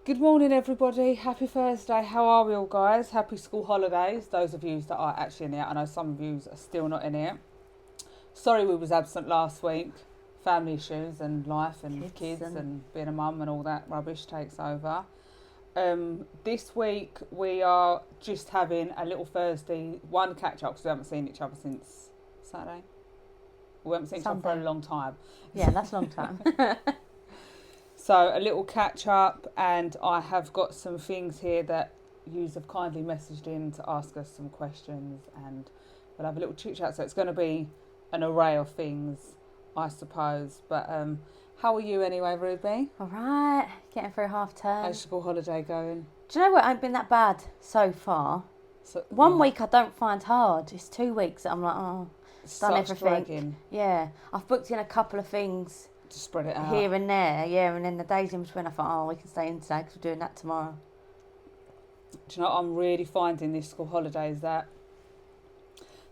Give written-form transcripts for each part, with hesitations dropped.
Good morning, everybody. Happy Thursday. How are we all, guys? Happy school holidays. Those of you that are actually in it. I know some of you are still not in it. Sorry we was absent last week. Family issues and life and kids and being a mum and all that rubbish takes over. This week we are just having a little Thursday one catch up because we haven't seen each other since Saturday. We haven't seen each other for a long time. Yeah, that's a long time. So a little catch up, and I have got some things here that yous have kindly messaged in to ask us some questions, and we'll have a little chit chat. So it's going to be an array of things, I suppose. But how are you anyway, Ruby? All right, getting through half term. How's your school holiday going? Do you know what? It ain't been that bad so far. So, One week I don't find hard. It's 2 weeks that I'm like, done such everything. dragging Yeah, I've booked in a couple of things to spread it out here and there. Yeah, and then the days in between I thought, we can stay in today because we're doing that tomorrow. Do you know what I'm really finding this school holidays that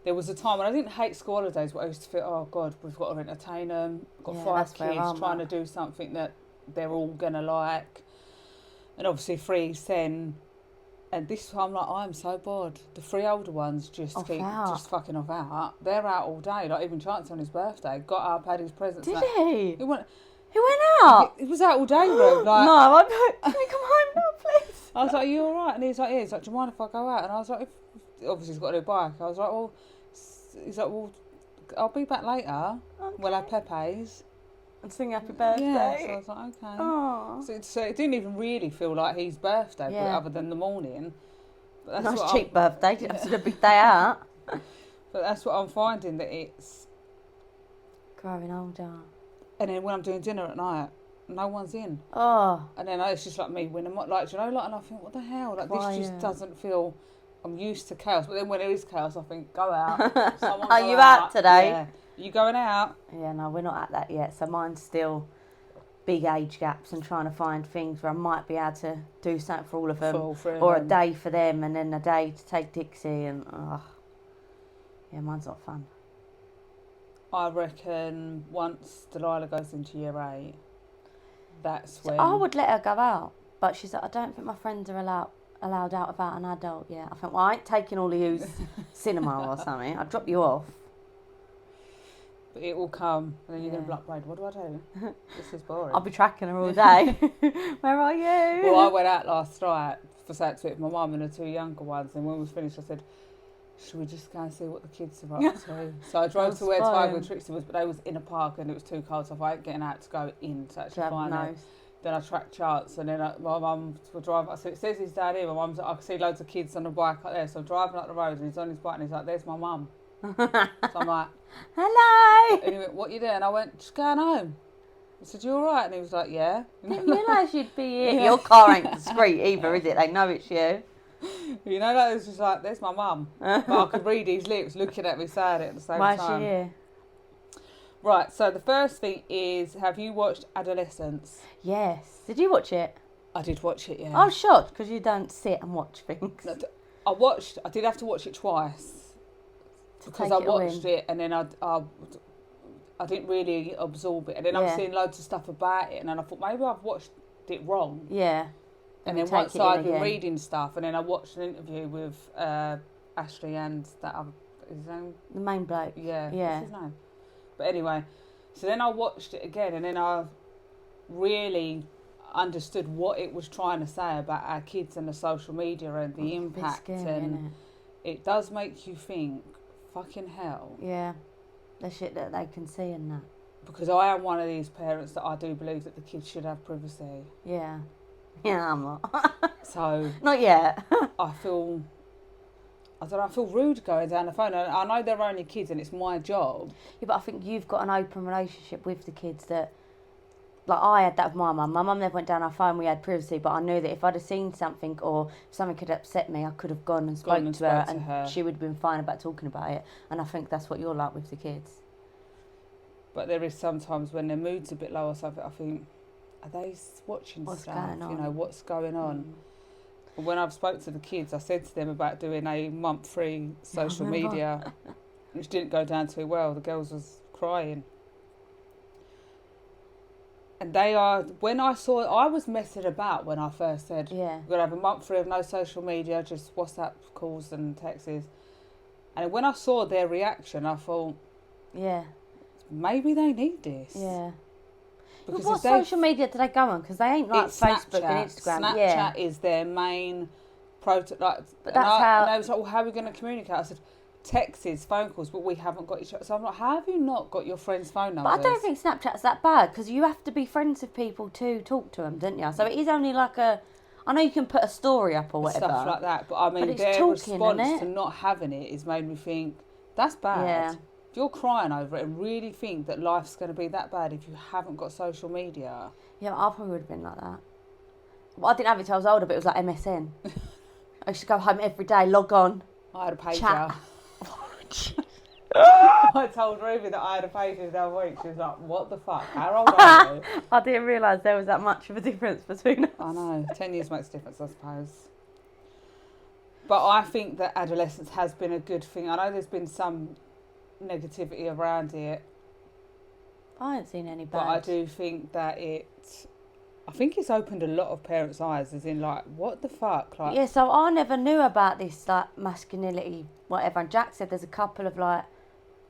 there was a time when I didn't hate school holidays, but I used to feel, oh God, we've got to entertain them. Got 5 kids trying to do something that they're all gonna like, and obviously 3's 10. And this time, like, I'm so bored. The 3 older ones just just fucking off out. They're out all day. Like even Chance on his birthday got up, had his presents. Did he? He went out. He was out all day, bro. Like, no, can we come home now, please? I was like, are you all right? And he's like, yeah. He's like, do you mind if I go out? And I was like, obviously he's got a new bike. I was like, well, he's like, well, I'll be back later. Okay. We'll have Pepe's. And sing happy birthday. Yeah, so I was like, okay. Aww. So it didn't even really feel like his birthday, but other than the morning. But that's nice cheap birthday. Didn't have to do a big day out. But that's what I'm finding, that it's growing older. And then when I'm doing dinner at night, no one's in. Oh. And then it's just like me when I'm like, you know, like, and I think, what the hell? Like, this just doesn't feel. I'm used to chaos, but then when there is chaos, I think, go out. Are you out today? Yeah. You going out? Yeah, no, we're not at that yet. So mine's still big age gaps and trying to find things where I might be able to do something for all of them, or a day for them, and then a day to take Dixie. And yeah, mine's not fun. I reckon once Delilah goes into year 8, that's when I would let her go out, but she's like, I don't think my friends are allowed out without an adult yet. I think, well, I ain't taking all of you cinema or something. I'll drop you off. But it will come, and then you're going to be like, what do I do? This is boring. I'll be tracking her all day. Where are you? Well, I went out last night for Saturday with my mum and the 2 younger ones, and when we finished, I said, should we just go and see what the kids are up to? So I drove to where Tiger and Trixie was, but they was in a park and it was too cold, so I ain't getting out to go in to actually find it. Then I tracked Chance, and then my mum was driving. I said, it says he's down here. My mum's like, I can see loads of kids on the bike up there. So I'm driving up the road, and he's on his bike, and he's like, there's my mum. So I'm like, hello. And he went, what you doing? I went, just going home. I said, you all right? And he was like, yeah. Didn't realise you'd be here. Yeah. Your car ain't discreet either, is it? They know it's you. You know, that was just like, there's my mum. But I could read his lips looking at me saying it at the same time. Why is she here? Right, so the first thing is, have you watched Adolescence? Yes. Did you watch it? I did watch it, yeah. I was shocked because you don't sit and watch things. I did have to watch it twice. Because I watched it and then I didn't really absorb it. And then I'm seeing loads of stuff about it, and then I thought, maybe I've watched it wrong. Yeah. And then once I'd been reading stuff, and then I watched an interview with Ashley and that other, is his name? The main bloke. Yeah. What's his name? But anyway, so then I watched it again, and then I really understood what it was trying to say about our kids and the social media and the impact. Scary, and it does make you think, fucking hell. Yeah. The shit that they can see and that. Because I am one of these parents that I do believe that the kids should have privacy. Yeah. Yeah, I'm not. So... Not yet. I feel rude going down the phone. I know they're only kids and it's my job. Yeah, but I think you've got an open relationship with the kids that... Like, I had that with my mum. My mum never went down our phone, we had privacy, but I knew that if I'd have seen something or something could upset me, I could have gone and spoken to her and she would have been fine about talking about it. And I think that's what you're like with the kids. But there is sometimes when their mood's a bit low or something, I think, are they watching what's stuff? Going on? You know, what's going on? And when I've spoke to the kids, I said to them about doing a month-free social media, which didn't go down too well. The girls was crying. And they are, when I was messing about when I first said, Yeah. we're going to have a month free of no social media, just WhatsApp calls and texts. And when I saw their reaction, I thought, yeah, maybe they need this. Yeah. Because what social media do they go on? Because they ain't like Facebook and Instagram. Snapchat is their main but that's how... And they was like, well, how are we going to communicate? I said, texts, phone calls, but we haven't got each other. So I'm like, how have you not got your friends' phone numbers? But I don't think Snapchat's that bad, because you have to be friends with people to talk to them, don't you? So it is only like I know you can put a story up or whatever. Stuff like that. But I mean, their response to not having it has made me think, that's bad. Yeah. If you're crying over it and really think that life's going to be that bad if you haven't got social media. Yeah, I probably would have been like that. Well, I didn't have it till I was older, but it was like MSN. I used to go home every day, log on. I had a pager. Chat. I told Ruby that I had a pager the other week. She was like, what the fuck? How old are you? I didn't realise there was that much of a difference between us. I know. 10 years makes a difference, I suppose. But I think that adolescence has been a good thing. I know there's been some negativity around it. I haven't seen any bad. But I do think that I think it's opened a lot of parents' eyes, as in, like, what the fuck? Like, yeah, so I never knew about this, like, masculinity, whatever. And Jack said there's a couple of, like,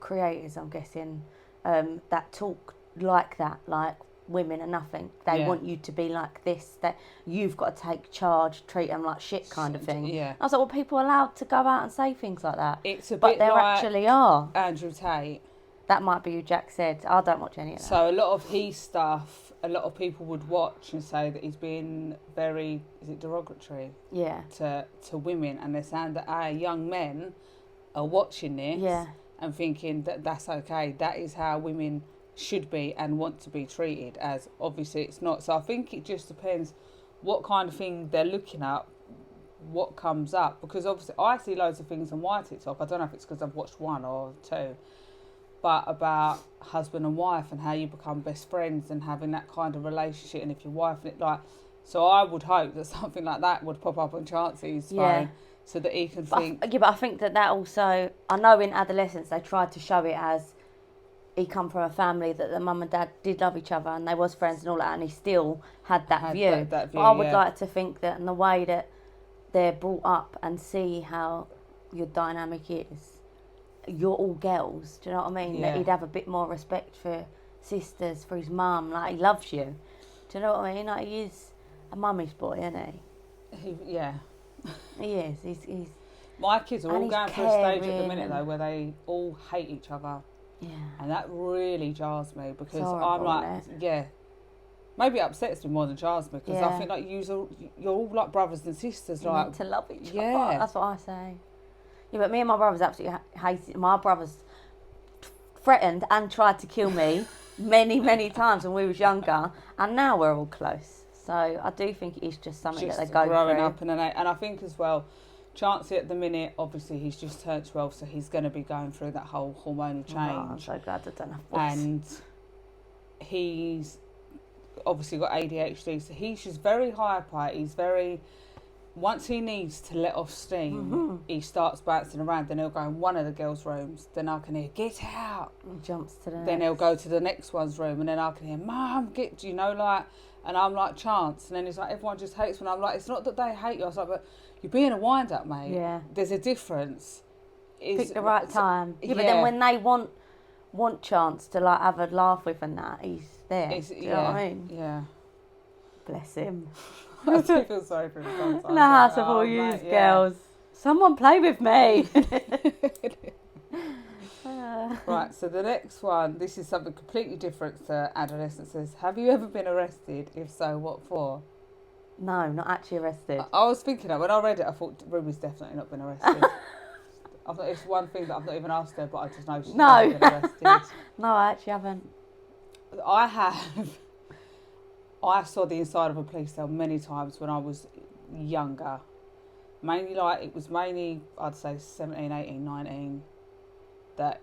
creators, I'm guessing, that talk like that, like women are nothing. They want you to be like this, that you've got to take charge, treat them like shit kind of thing. Yeah. I was like, well, people are allowed to go out and say things like that. It's a but bit there like actually are. Andrew Tate. That might be who Jack said. I don't watch any of that. So a lot of his stuff, a lot of people would watch and say that he's been very, is it derogatory? Yeah. To women, and they're saying that our young men are watching this and thinking that that's okay. That is how women should be and want to be treated, as obviously it's not. So I think it just depends what kind of thing they're looking at, what comes up. Because obviously I see loads of things on my TikTok. I don't know if it's because I've watched one or two. But about husband and wife and how you become best friends and having that kind of relationship, and if your wife and it like, so I would hope that something like that would pop up on Chancey's phone so that he can think. But I think that also, I know in adolescence they tried to show it as he come from a family that the mum and dad did love each other and they was friends and all that, and he still had that view. That view. But I would like to think that in the way that they're brought up and see how your dynamic is, you're all girls, do you know what I mean? Yeah. That he'd have a bit more respect for sisters, for his mum, like he loves you. Do you know what I mean? Like he is a mummy's boy, isn't he? Yeah. He is. He's My kids are all going through a stage at the minute though where they all hate each other. Yeah. And that really jars me because horrible, I'm like, maybe it upsets me more than jars me because I think like you're all like brothers and sisters. You like need to love each other. Yeah. That's what I say. Yeah, but me and my brothers absolutely hated it. My brothers threatened and tried to kill me many, many times when we was younger, and now we're all close. So I do think it is just something that they go growing through. up and I think as well, Chancey at the minute, obviously he's just turned 12, so he's going to be going through that whole hormonal change. Oh, I'm so glad I don't have boys. And he's obviously got ADHD, so he's just very hyper. He's very, once he needs to let off steam, he starts bouncing around. Then he'll go in one of the girls' rooms. Then I can hear, get out. He jumps to the Then he'll go to the next one's room, and then I can hear, Mum, get, you know, like, and I'm like, Chance. And then he's like, everyone just hates me. And I'm like, it's not that they hate you. I was like, but you're being a wind-up, mate. Yeah. There's a difference. Pick the right time. Yeah, but then when they want Chance to like have a laugh with and that, he's there. Do you know what I mean? Yeah. Bless him. I do feel sorry for him sometimes. In the house of all you girls. Someone play with me. Right, so the next one, this is something completely different to adolescence. Says, have you ever been arrested? If so, what for? No, not actually arrested. I was thinking that when I read it, I thought Ruby's definitely not been arrested. I thought it's one thing that I've not even asked her, but I just know she's not been arrested. No, I actually haven't. I have. I saw the inside of a police cell many times when I was younger. Mainly, I'd say 17, 18, 19. That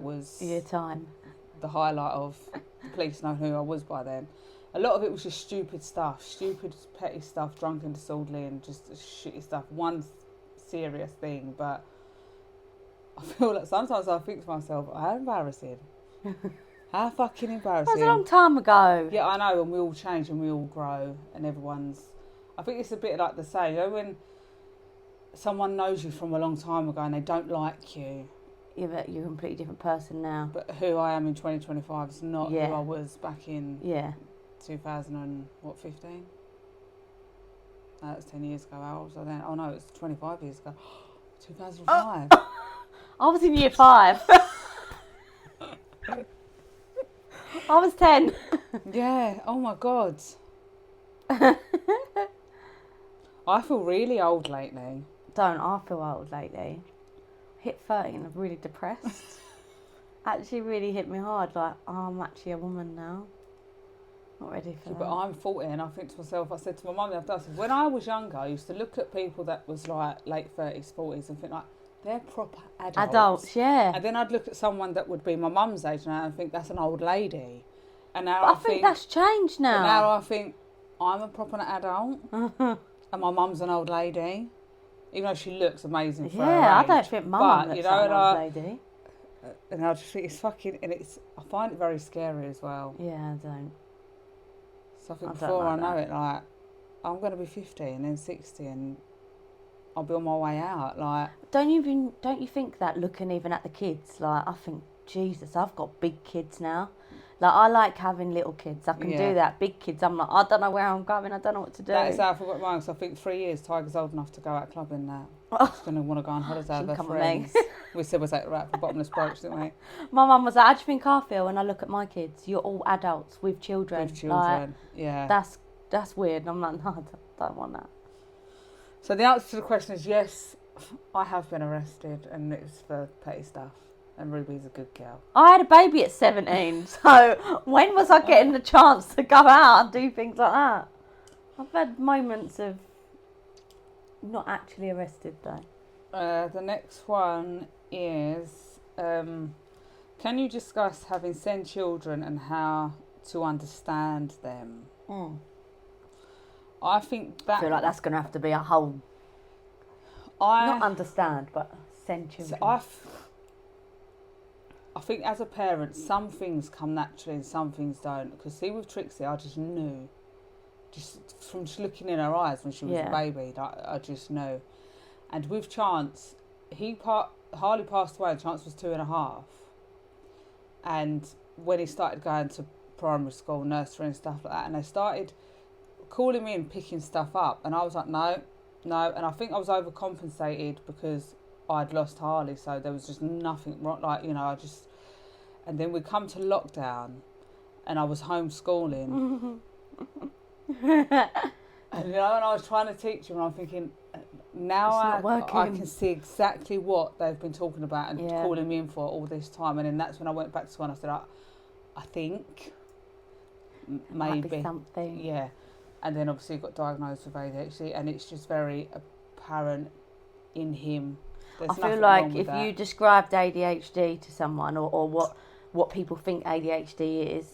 was your time. The highlight of the police knowing who I was by then. A lot of it was just stupid stuff, petty stuff, drunken, disorderly, and just shitty stuff. One serious thing, but I feel like sometimes I think to myself, how embarrassing. How fucking That embarrassing. was a long time ago. Yeah, I know, and we all change and we all grow, and everyone's... I think it's a bit like the saying, you know, when someone knows you from a long time ago and they don't like you. Yeah, but you're a completely different person now. But who I am in 2025 is not Yeah. who I was back in Yeah. 2015? No, that was 10 years ago. How old was I then? Oh no, it was 25 years ago. 2005. I was in year 5. I was 10. Yeah, oh my God. I feel really old lately. Don't, I feel old lately. Hit 30 and I'm really depressed. Actually really hit me hard, like, oh, I'm actually a woman now. Not ready for that. But I'm 40 and I think to myself, I said to my mum the other day, I said, when I was younger, I used to look at people that was like late 30s, 40s and think like, they're proper adults. Adults, yeah. And then I'd look at someone that would be my mum's age now and think that's an old lady. And now But I think that's changed now. But now I think I'm a proper adult and my mum's an old lady. Even though she looks amazing for her Yeah, I age. don't think mum looks like an old lady. And I just think it's fucking, and I find it very scary as well. Yeah, I don't. So I think I don't before like I know that. it, like, I'm going to be 50 and then 60 and I'll be on my way out. Like, Don't you think that looking even at the kids? Like, I think, Jesus, I've got big kids now. Like, I like having little kids. I can Yeah. do that. Big kids, I'm like, I don't know where I'm going. I don't know what to do. that is how I forgot mine. So I think 3 years, Tiger's old enough to go out clubbing now. She's going to want to go on holiday with her come with me. friends. We said we're like right for bottomless brokes, didn't we? My mum was like, how do you think I feel when I look at my kids? You're all adults with children. With children, yeah. That's weird. And I'm like, no, I don't want that. So the answer to the question is yes, I have been arrested and it's for petty stuff. And Ruby's a good girl. I had a baby at 17, so when was I getting the chance to go out and do things like that? I've had moments of not actually arrested though. The next one is, can you discuss having sent children and how to understand them? I think that... I feel like that's going to have to be a whole... not understand, but send children. So I think as a parent, some things come naturally and some things don't. Because see, with Trixie, I just knew. Just from just looking in her eyes when she was a baby, I just knew. And with Chance, Harley passed away and Chance was 2.5. And when he started going to primary school, nursery and stuff like that, and they started calling me and picking stuff up, and I was like, no. And I think I was overcompensated because I'd lost Harley, so there was just nothing wrong. Like, you know, and then we come to lockdown, and I was homeschooling, and you know, and I was trying to teach him, and I'm thinking, now I can see exactly what they've been talking about and calling me in for all this time, and then that's when I went back to school and I said, I think maybe might be something. Yeah, and then obviously he got diagnosed with ADHD, and it's just very apparent in him. There's I feel nothing like wrong with if that. you described ADHD to someone or what people think ADHD is,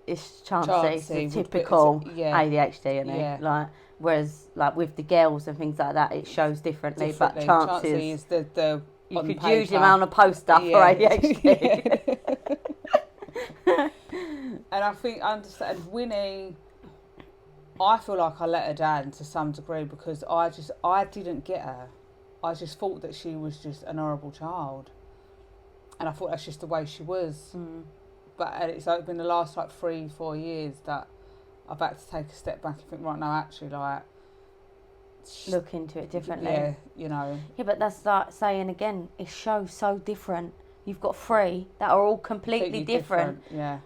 it's Chancey, the typical ADHD, isn't it? Like, whereas like with the girls and things like that, it shows differently. But Chancey is the you could use him on a poster for ADHD. And I think understand Winnie. I feel like I let her down to some degree because I didn't get her. I just thought that she was just an horrible child, and I thought that's just the way she was. But it's been the last like 3-4 years that I've had to take a step back and think, right now, actually, like look into it differently. Yeah, you know. Yeah, but that's like saying again, it shows so different. You've got 3 that are all completely different. Yeah.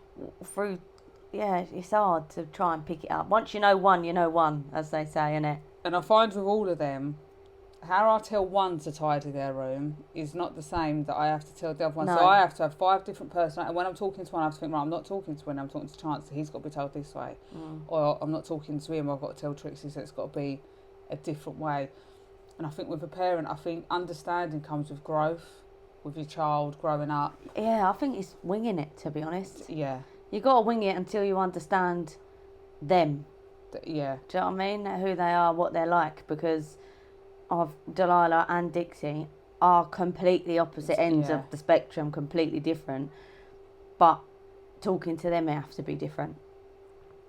It's hard to try and pick it up. Once you know one, as they say, innit? And I find with all of them, how I tell one to tidy their room is not the same that I have to tell the other one. No. So I have to have 5 different personalities. And when I'm talking to one, I have to think, right, I'm not talking to Winnie, I'm talking to Chance, so he's got to be told this way. Or I'm not talking to him, I've got to tell Trixie, so it's got to be a different way. And I think with a parent, I think understanding comes with growth, with your child growing up. Yeah, I think it's winging it, to be honest. Yeah. You got to wing it until you understand them. Yeah. Do you know what I mean? Who they are, what they're like, because Delilah and Dixie are completely opposite ends of the spectrum, completely different. But talking to them, it has to be different.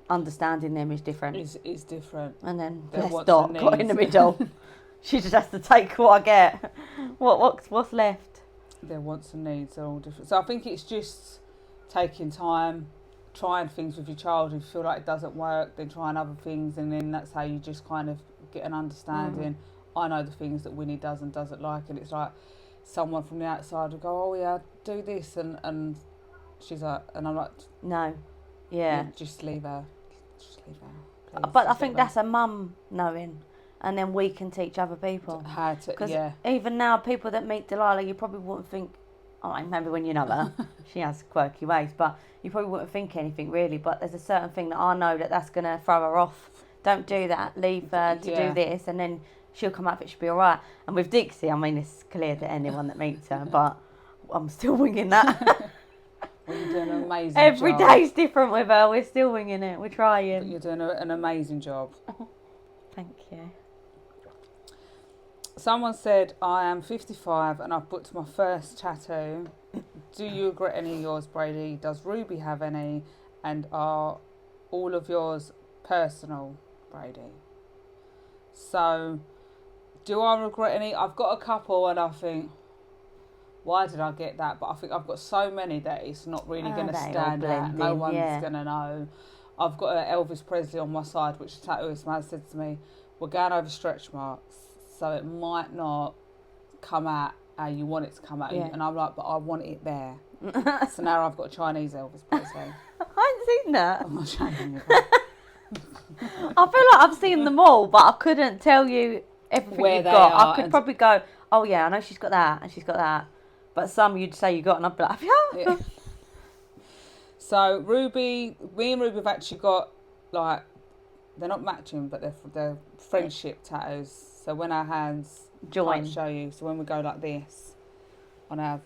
Understanding them is different. It's different. And then Their bless wants Dot and got in the needs. middle. She just has to take what I get. What's left? Their wants and needs are all different. So I think it's just taking time, trying things with your child. If you feel like it doesn't work, then trying other things, and then that's how you just kind of get an understanding. I know the things that Winnie does and doesn't like, and it's like someone from the outside will go, oh yeah, do this, and she's like, and I'm like, No. Yeah. just leave her, please. But I think that's a mum knowing, and then we can teach other people. How to, Because yeah. even now, people that meet Delilah, you probably wouldn't think, oh, maybe when you know her, she has quirky ways, but you probably wouldn't think anything really. But there's a certain thing that I know that's going to throw her off. Don't do that. Leave her to do this, and then she'll come up, it should be all right. And with Dixie, I mean, it's clear to anyone that meets her, but I'm still winging that. Well, you're doing an amazing Every job. day's different with her. We're still winging it. We're But trying. you're doing an amazing job. Thank you. Someone said, I am 55 and I've booked my first tattoo. Do you regret any of yours, Brady? Does Ruby have any? And are all of yours personal, Brady? So, do I regret any? I've got a couple and I think, why did I get that? But I think I've got so many that it's not really going to stand out. No one's going to know. I've got an Elvis Presley on my side, which the tattooist man said to me, we're going over stretch marks, so it might not come out how you want it to come out. Yeah. And I'm like, but I want it there. So now I've got a Chinese Elvis Presley. I haven't seen that. I'm not showing you. I feel like I've seen them all, but I couldn't tell you everything Where you've they got. are I could probably go, oh yeah, I know she's got that and she's got that. But some you'd say you got, and I'd be like, yeah. So Ruby, me and Ruby have actually got, like, they're not matching, but they're friendship tattoos. So when our hands Join. can't show you, so when we go like this on our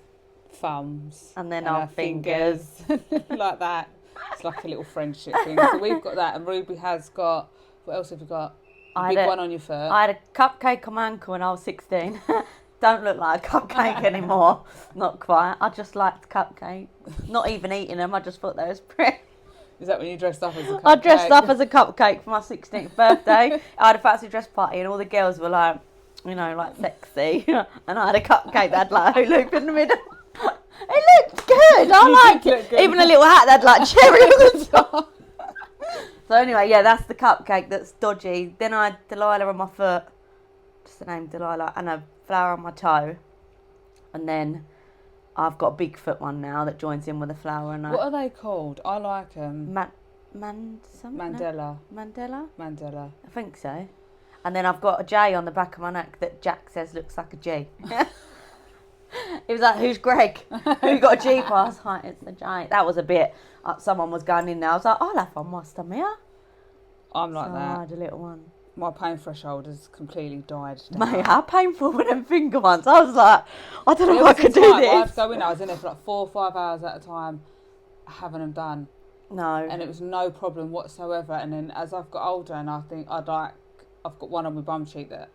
thumbs And then our fingers. like that, it's like a little friendship thing. So we've got that, and Ruby has got, what else have you got? A big one on your foot. I had a cupcake on my ankle when I was 16. Don't look like a cupcake anymore. Not quite. I just liked cupcake. Not even eating them. I just thought they was pretty. Is that when you dressed up as a cupcake? I dressed up as a cupcake for my 16th birthday. I had a fancy dress party and all the girls were like, you know, like sexy. And I had a cupcake that had like a loop in the middle. It looked good. I liked it. Even a little hat that had like cherry on the top. So anyway, yeah, that's the cupcake that's dodgy. Then I had Delilah on my foot. Just the name Delilah. And a flower on my toe. And then I've got a Bigfoot one now that joins in with a flower. And What are they called? I like them. Mandela. Mandela? Mandela. I think so. And then I've got a J on the back of my neck that Jack says looks like a G. He was like, who's Greg? Who got a G pass? Hi, it's the J. That was a bit, someone was going in there. I was like, I'll have one whilst I'm here. I'm like so that. I had a little one. My pain threshold has completely died down. Mate, how painful were them finger ones? I was like, I don't know There if I was a could do time this. I had to go in, I was in there for like 4 or 5 hours at a time, having them done. No. And it was no problem whatsoever. And then as I've got older, and I think I've got one on my bum cheek that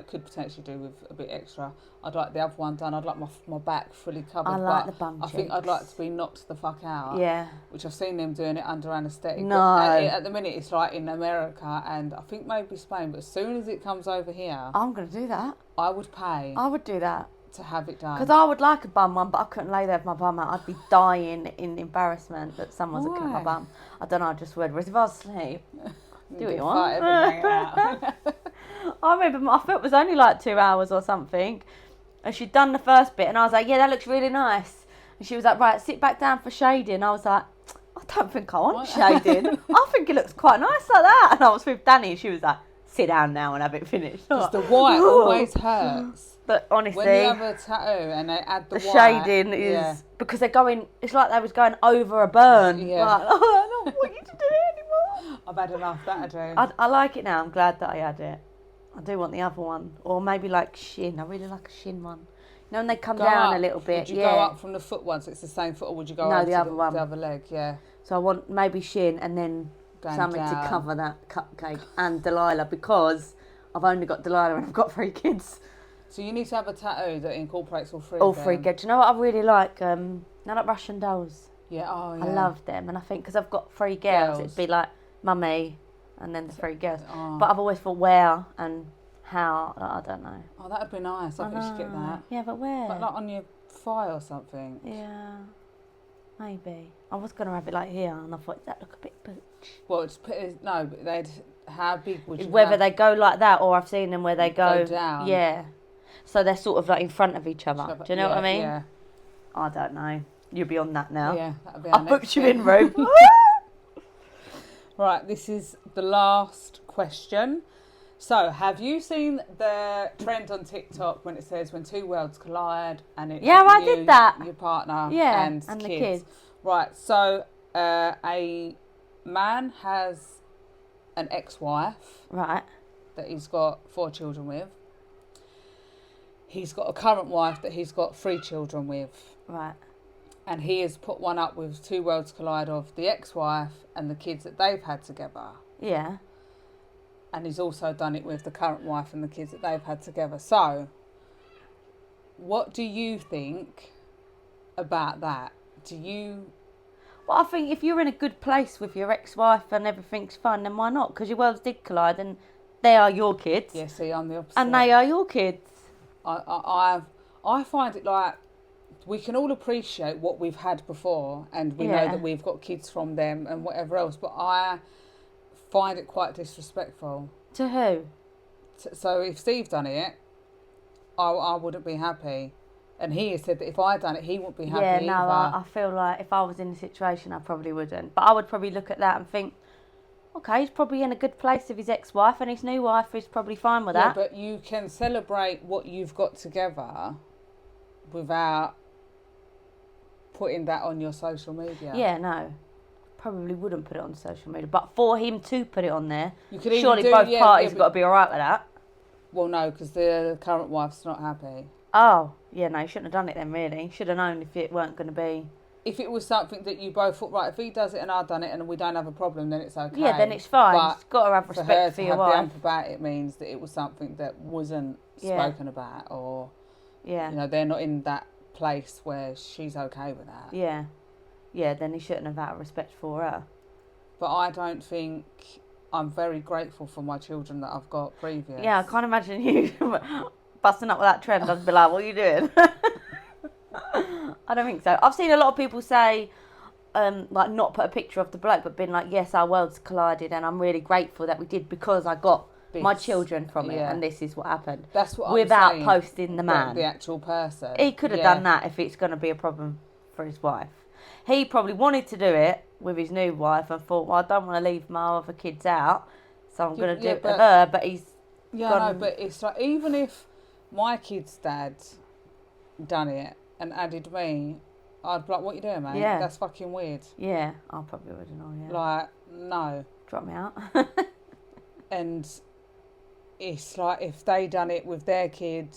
could potentially do with a bit extra. I'd like the other one done. I'd like my back fully covered. I like but the bum I think cheeks. I'd like to be knocked the fuck out. Yeah. Which I've seen them doing it under anaesthetic. No. But at the minute it's like in America and I think maybe Spain. But as soon as it comes over here, I'm going to do that. I would pay I would do that. to have it done. Because I would like a bum one, but I couldn't lay there with my bum out. I'd be dying in embarrassment that someone's looking at my Why? bum. I don't know, I just would. Whereas if I was asleep, do what you want. Fight everything out. I remember my foot was only like 2 hours or something. And she'd done the first bit and I was like, yeah, that looks really nice. And she was like, right, sit back down for shading. I was like, I don't think I want shading. I think it looks quite nice like that. And I was with Danny and she was like, sit down now and have it finished. Because the white always hurts. But honestly, When you have a tattoo and they add the white, shading is because they're going. It's like they was going over a burn. Yeah. Like, oh, I don't want you to do it anymore. I've had enough, that I do. I like it now. I'm glad that I had it. I do want the other one, or maybe like shin. I really like a shin one. You know, when they come Go down up. a little bit. Would you go up from the foot one, so it's the same foot, or would you go No, up the to other one. the other leg? Yeah. So I want maybe shin and then Going something down. to cover that cupcake and Delilah because I've only got Delilah and I've got 3 kids. So you need to have a tattoo that incorporates all three. All of 3 them. kids. Do you know what I really like? Like Russian dolls. Yeah, oh yeah. I love them, and I think because I've got 3 girls, it'd be like mummy, and then the 3 girls. Oh. But I've always thought where and how. I don't know. Oh, that'd be nice. I think you should get that. Yeah, but where? But like on your thigh or something. Yeah, maybe. I was gonna have it like here, and I thought that look a bit butch. Well, it's no, but they'd. How big would you? Whether they go like that, or I've seen them where they go down. Yeah. So they're sort of like in front of each other. Do you know what I mean? Yeah. I don't know. You'll be on that now. Yeah, that'll be. I booked you in, Rube. Right, this is the last question. So, have you seen the trend on TikTok when it says when 2 worlds collide and it's I did that. Your partner, and the kids. kids. Right. So, a man has an ex-wife. Right. That he's got 4 children with. He's got a current wife that he's got 3 children with. Right. And he has put one up with 2 worlds collide of the ex-wife and the kids that they've had together. Yeah. And he's also done it with the current wife and the kids that they've had together. So, what do you think about that? Well, I think if you're in a good place with your ex-wife and everything's fine, then why not? Because your worlds did collide and they are your kids. Yeah, see, I'm the opposite. And they are your kids. I find it like we can all appreciate what we've had before and we know that we've got kids from them and whatever else, but I find it quite disrespectful. To who? So if Steve done it, I wouldn't be happy. And he has said that if I done it, he wouldn't be happy either. Yeah, no, I feel like if I was in the situation, I probably wouldn't. But I would probably look at that and think, okay, he's probably in a good place with his ex-wife and his new wife is probably fine with that. But you can celebrate what you've got together without putting that on your social media. Yeah, no. Probably wouldn't put it on social media. But for him to put it on there, you could surely both parties have got to be all right with that. Well, no, because the current wife's not happy. Oh, yeah, no, you shouldn't have done it then, really. Should have known if it weren't going to be... If it was something that you both thought, right, if he does it and I've done it and we don't have a problem, then it's okay. Yeah, then it's fine. But you've got to have respect for your wife. For her to have the ump about it means that it was something that wasn't spoken about, or they're not in that place where she's okay with that. Yeah. Yeah, then he shouldn't have had respect for her. But I don't think... I'm very grateful for my children that I've got previous. Yeah, I can't imagine you busting up with that trend. I'd be like, what are you doing? I don't think so. I've seen a lot of people say, like, not put a picture of the bloke, but been like, yes, our worlds collided and I'm really grateful that we did because I got my children from it and this is what happened. That's what without I'm saying. Posting the man. The actual person. He could have done that if it's going to be a problem for his wife. He probably wanted to do it with his new wife and thought, well, I don't want to leave my other kids out, so I'm going to do it with her, but he's... Yeah, I know, but it's like, even if my kid's dad done it and added me, I'd be like, what you doing, mate? Yeah. That's fucking weird. Yeah, I probably wouldn't know, yeah. Like, no. Drop me out. And it's like, if they done it with their kid,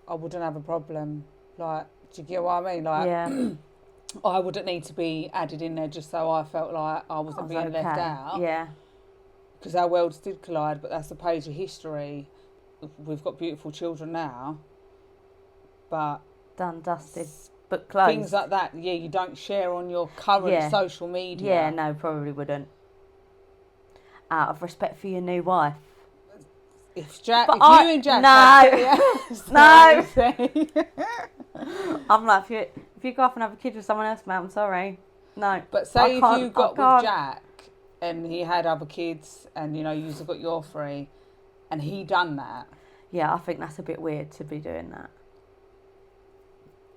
I wouldn't have a problem. Like, do you get what I mean? Like, yeah. I wouldn't need to be added in there just so I felt like I wasn't being left out. Yeah. Because our worlds did collide, but that's a page of history. We've got beautiful children now. But... Done, dusted, but closed. Things like that, yeah, you don't share on your current social media. Yeah, no, probably wouldn't. Out of respect for your new wife. If you and Jack... No. I'm like, if you go off and have a kid with someone else, mate, I'm sorry. No. But say if you got with Jack and he had other kids and, you've got your 3 and he done that. Yeah, I think that's a bit weird to be doing that.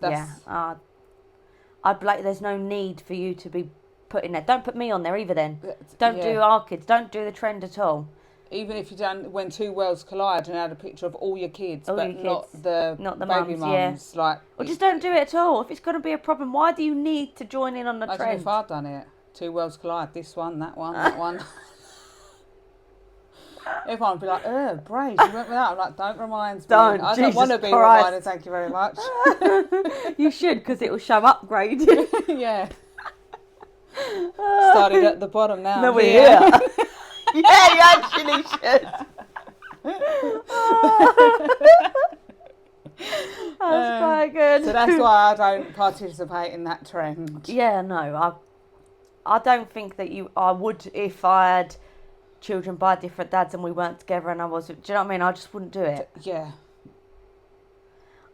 I'd be like, there's no need for you to be put in there. Don't put me on there either then. Don't do our kids. Don't do the trend at all. Even if you done when 2 worlds collide and had a picture of all your kids, not the baby mums. Yeah. Like, or just don't do it at all. If it's going to be a problem, why do you need to join in on the trend? Imagine if I'd done it. 2 worlds collide. This one, that one, that one. Everyone would be like, Brace, you went with that. I'm like, don't remind me. I don't want to be reminded, thank you very much. You should, because it will show upgrade. Yeah. Started at the bottom now. No, we're here. Yeah, you actually should. That's quite good. So that's why I don't participate in that trend. Yeah, no, I don't think that I would if I had children by different dads and we weren't together and I was. Do you know what I mean? I just wouldn't do it. Yeah.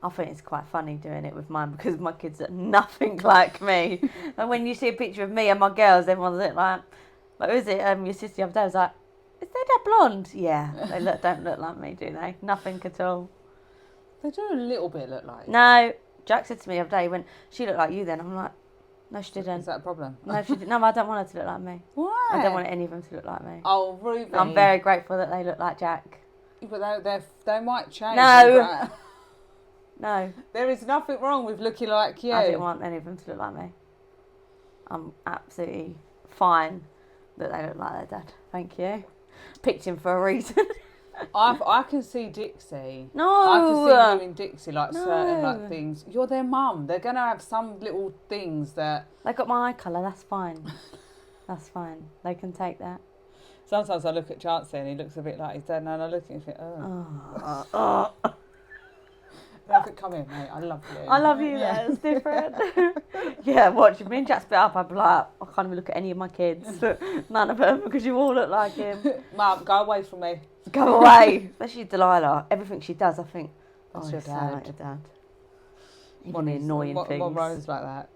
I think it's quite funny doing it with mine because my kids are nothing like me. And when you see a picture of me and my girls, everyone's like, who is it? Your sister the other day was like, is their dad blonde? Yeah, they don't look like me, do they? Nothing at all. They do a little bit look like you. No, Jack said to me the other day, when she looked like you then, I'm like, no, she didn't. Is that a problem? No, she didn't. No, I don't want her to look like me. Why? I don't want any of them to look like me. Oh, Ruby. I'm very grateful that they look like Jack. But they might change. No. No. There is nothing wrong with looking like you. I didn't want any of them to look like me. I'm absolutely fine that they look like their dad. Thank you. Picked him for a reason. I can see Dixie. No. I can see you in Dixie, like No. certain like things. You're their mum. They're gonna have some little things that. They got my eye colour. That's fine. That's fine. They can take that. Sometimes I look at Chancey and he looks a bit like his dad, and I look at him and think, oh. I think, come here, mate. I love you. I love you. Yeah. That's different. Yeah, watch me and Jack split up. I'd be like, I can't even look at any of my kids. None of them, because you all look like him. Mum, go away from me. Go away. Especially Delilah. Everything she does, I think, That's it's your so dad. like your dad. Even the annoying things. What Rose like that?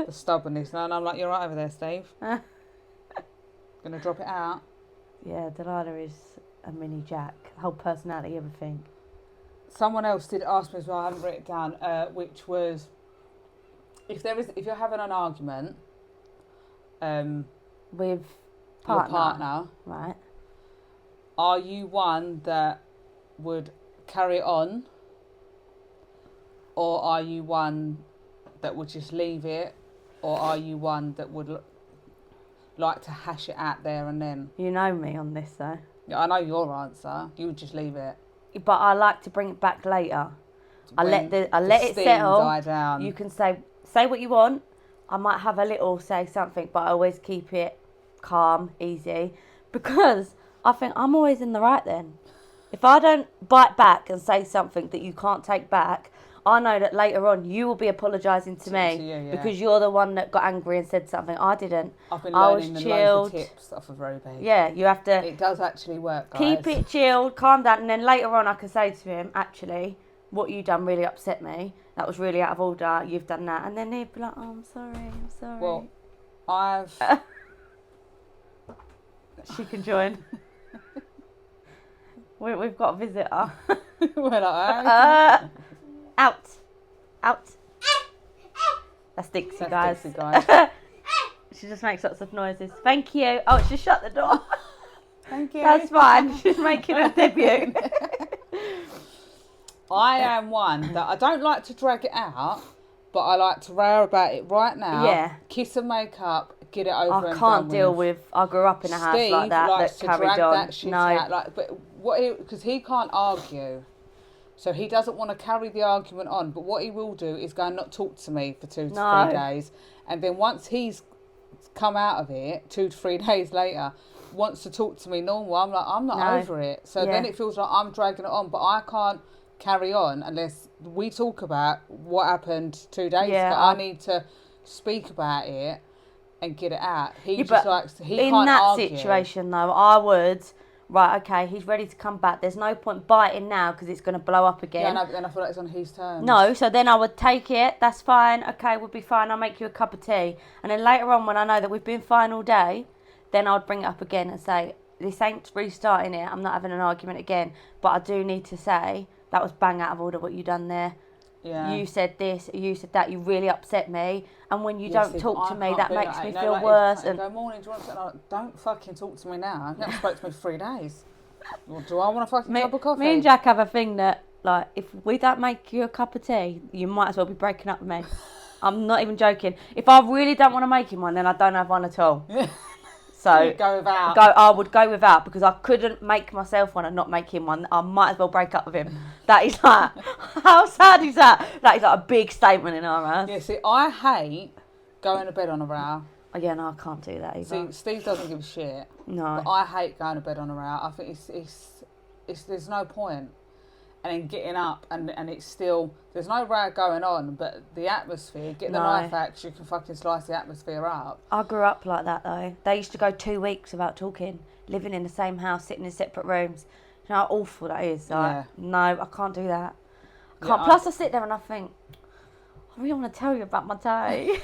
The stubbornness. And I'm like, you're right over there, Steve. Gonna drop it out. Yeah, Delilah is a mini Jack. Whole personality, everything. Someone else did ask me as well, I haven't written it down, which was if you're having an argument With your partner, right? are you one that would carry it on, or are you one that would just leave it, or are you one that would like to hash it out there and then? You know me on this though. Yeah, I know your answer. You would just leave it. But I like to bring it back later. I let it steam settle. Die down. You can say what you want. I might have a little say something, but I always keep it calm, easy, because I think I'm always in the right then. If I don't bite back and say something that you can't take back, I know that later on you will be apologising to me because you're the one that got angry and said something. I didn't. I've been learning loads of tips off of Ruby. Yeah, you have to. It does actually work, guys. Keep it chilled, calm down, and then later on I can say to him, actually, what you done really upset me. That was really out of order. You've done that. And then he'd be like, oh, I'm sorry. Well, I've... She can join. We've got a visitor. We're like, Out. That's Dixie, guys. Dixie, guys. She just makes lots of noises. Thank you. Oh, she shut the door. Thank you. That's fine. She's making her debut. I am one that I don't like to drag it out, but I like to row about it right now. Yeah. Kiss and make up, get it over and I can't done deal with. I grew up in a house Steve like that likes that to carried drag on. that shit out, like, but because he can't argue, so he doesn't want to carry the argument on. But what he will do is go and not talk to me for 2 to 3 days, and then once he's come out of it, 2 to 3 days later, wants to talk to me normal. I'm like, I'm not over it. So then it feels like I'm dragging it on, but I can't carry on unless we talk about what happened 2 days ago. I need to speak about it and get it out. He just likes to, he can't argue. In that situation though, I would, right, okay, he's ready to come back. There's no point biting now because it's going to blow up again. Yeah, no, but then I feel like it's on his terms. No, so then I would take it. That's fine. Okay, we'll be fine. I'll make you a cup of tea. And then later on when I know that we've been fine all day, then I would bring it up again and say, this ain't restarting it. I'm not having an argument again. But I do need to say, that was bang out of order what you done there. Yeah. You said this, you said that, you really upset me. And when you don't talk to me, that makes me feel worse. And go, morning, do you want to... Don't fucking talk to me now. You haven't spoke to me for 3 days. Well, do I want to fucking cup of coffee? Me and Jack have a thing that, like, if we don't make you a cup of tea, you might as well be breaking up with me. I'm not even joking. If I really don't want to make him one, then I don't have one at all. So go without. I would go without because I couldn't make myself one and not make him one. I might as well break up with him. That is like, how sad is that? That is like a big statement in our house. Yeah, see, I hate going to bed on a row. Yeah, no, I can't do that either. See, Steve doesn't give a shit. No. But I hate going to bed on a row. I think it's there's no point. and then getting up and it's still, there's no rag going on, but the atmosphere, get the knife out 'cause you can fucking slice the atmosphere up. I grew up like that though. They used to go 2 weeks without talking, living in the same house, sitting in separate rooms. You know how awful that is? Like, no, I can't do that. I can't. Plus I sit there and I think, I really want to tell you about my day.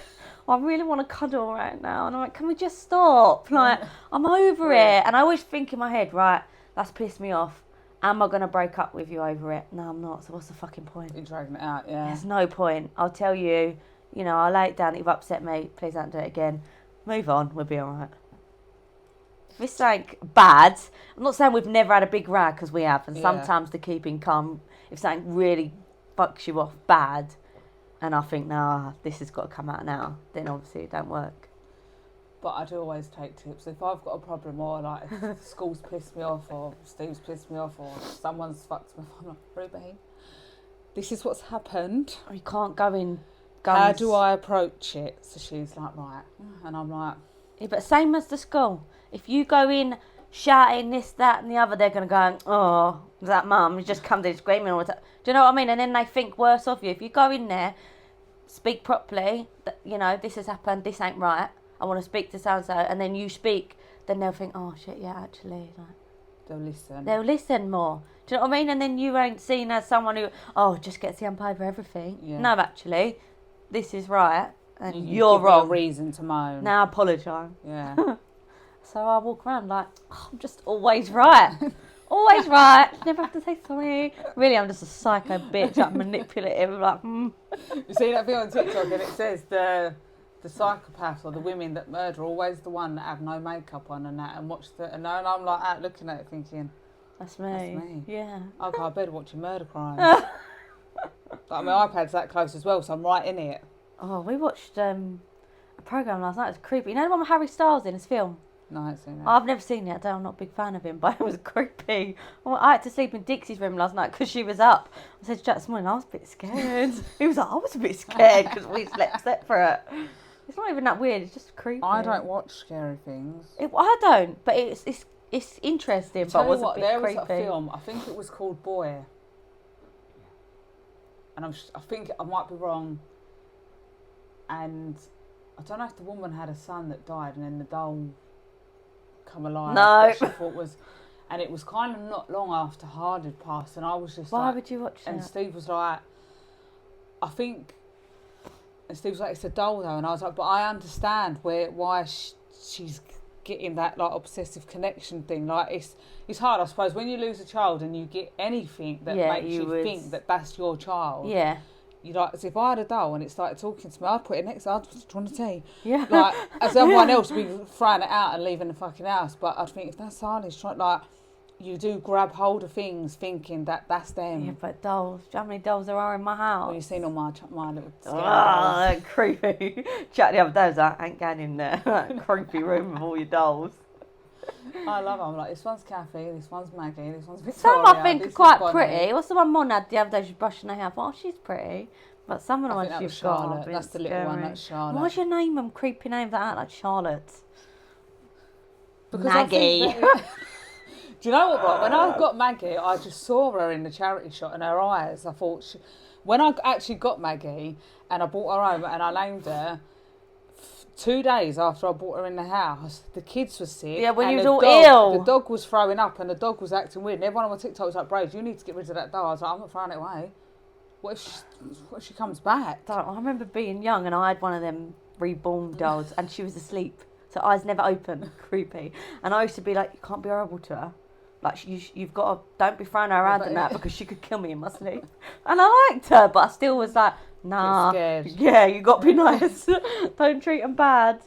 I really want to cuddle right now. And I'm like, can we just stop? Like, I'm over it. And I always think in my head, right, that's pissed me off. Am I going to break up with you over it? No, I'm not. So what's the fucking point? You're dragging it out, yeah. There's no point. I'll tell you, you know, I'll lay it down that you've upset me. Please don't do it again. Move on. We'll be all right. If it's like bad, I'm not saying we've never had a big rag, because we have. And sometimes the keeping calm, if something really fucks you off bad, and I think, nah, this has got to come out now, then obviously it don't work. But I do always take tips. If I've got a problem, or like if school's pissed me off, or Steve's pissed me off, or someone's fucked me off, I'm like, Ruby, this is what's happened. You can't go in guns. How do I approach it? So she's like, right. And I'm like... Yeah, but same as the school. If you go in shouting this, that and the other, they're going to go, oh, that mum has just come there screaming all the time. Do you know what I mean? And then they think worse of you. If you go in there, speak properly, you know, this has happened, this ain't right, I want to speak to so-and-so, and then you speak, then they'll think, oh shit, yeah, actually, like, they'll listen more. Do you know what I mean? And then you ain't seen as someone who, oh, just gets the ump over everything. Yeah. No, actually, this is right, and you're wrong. A reason to moan. Now apologise. Yeah. So I walk around like, oh, I'm just always right. Always right. Never have to say sorry. Really, I'm just a psycho bitch. Like, manipulative. Like, You see that video on TikTok and it says the psychopaths or the women that murder are always the one that have no makeup on and that, and and I'm like out looking at it thinking, that's me. That's me. Yeah. I'll go to bed watching murder crimes. Like my iPad's that close as well, so I'm right in it. Oh, we watched a programme last night. It was creepy. You know the one with Harry Styles in his film? No, I haven't seen it. I've never seen it. I'm not a big fan of him, but it was creepy. I had to sleep in Dixie's room last night because she was up. I said to Jack this morning, I was a bit scared. He was like, I was a bit scared because we slept separate. It's not even that weird. It's just creepy. I don't watch scary things. I don't, but it's interesting. But it was a bit there creepy. Was a film. I think it was called Boy, and I think I might be wrong. And I don't know if the woman had a son that died, and then the doll come alive. No. She thought was, and it was kind of not long after Hard had passed, and I was just Why like, would you watch that? And Steve was like, I think, and Steve was like, it's a doll though, and I was like, but I understand why she's getting that like obsessive connection thing. Like it's hard, I suppose, when you lose a child and you get anything that makes you think that that's your child. Yeah. You like, as if I had a doll and it started talking to me, I'd put it next. I'd just want to tea. Yeah. Like as everyone else would be throwing it out and leaving the fucking house, but I'd think if that's Harley's trying, like, you do grab hold of things thinking that that's them. Yeah, but dolls. Do you know how many dolls there are in my house? Well, you've seen all my little scary dolls. Creepy. Jack the other day was like, I ain't going in there. That creepy room with all your dolls. I love them. I'm like, this one's Kathy, this one's Maggie, this one's Victoria. Some I think are quite pretty. What's the one Mon had the other day? She's brushing her hair. I thought, oh, she's pretty. But some of the ones you've got. That's the little one, that's Charlotte. Why'd you name them creepy names like that, like Charlotte? Because Maggie. Do you know what, Rob? When I got Maggie, I just saw her in the charity shop and her eyes. I thought, when I actually got Maggie and I brought her home and I named her, 2 days after I brought her in the house, the kids were sick. Yeah, when you was all ill. The dog was throwing up and the dog was acting weird. And everyone on my TikTok was like, Braid, you need to get rid of that dog. I was like, I'm not throwing it away. What if she comes back? I remember being young and I had one of them reborn dolls and she was asleep. So eyes never open. Creepy. And I used to be like, you can't be horrible to her. Like, you've got to, don't be throwing her around in that because she could kill me in my sleep. And I liked her, but I still was like, nah. Scared. Yeah, you got to be nice. Don't treat them bad.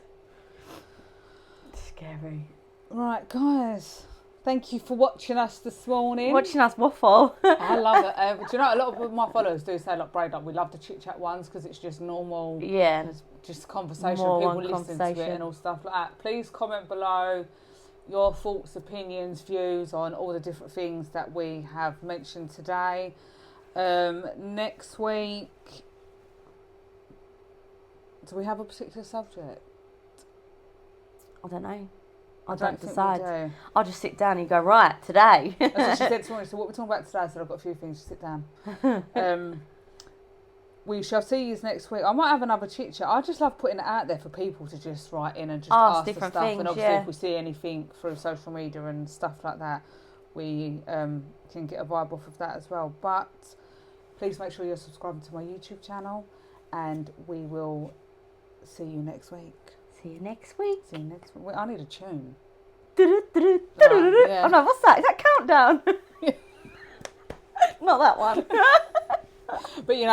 Scary. Right, guys. Thank you for watching us this morning. Watching us waffle. I love it. Do you know, a lot of my followers do say, like, Braid, like, we love the chit-chat ones because it's just normal. Yeah. And it's just conversation. People listen to it and all stuff like that. Please comment below your thoughts, opinions, views on all the different things that we have mentioned today. Next week, do we have a particular subject? I don't know. I don't don't think we decide. do. I'll just sit down and go, right, today. That's what she said this morning. So what we're talking about today, I said I've got a few things to sit down. We shall see you next week. I might have another chit chat. I just love putting it out there for people to just write in and just ask for different stuff. things, And obviously if we see anything through social media and stuff like that, we can get a vibe off of that as well. But please make sure you're subscribing to my YouTube channel, and we will see you next week. See you next week. See you next week. I need a tune. Oh no, what's that? Is that Countdown? Not that one. But you know.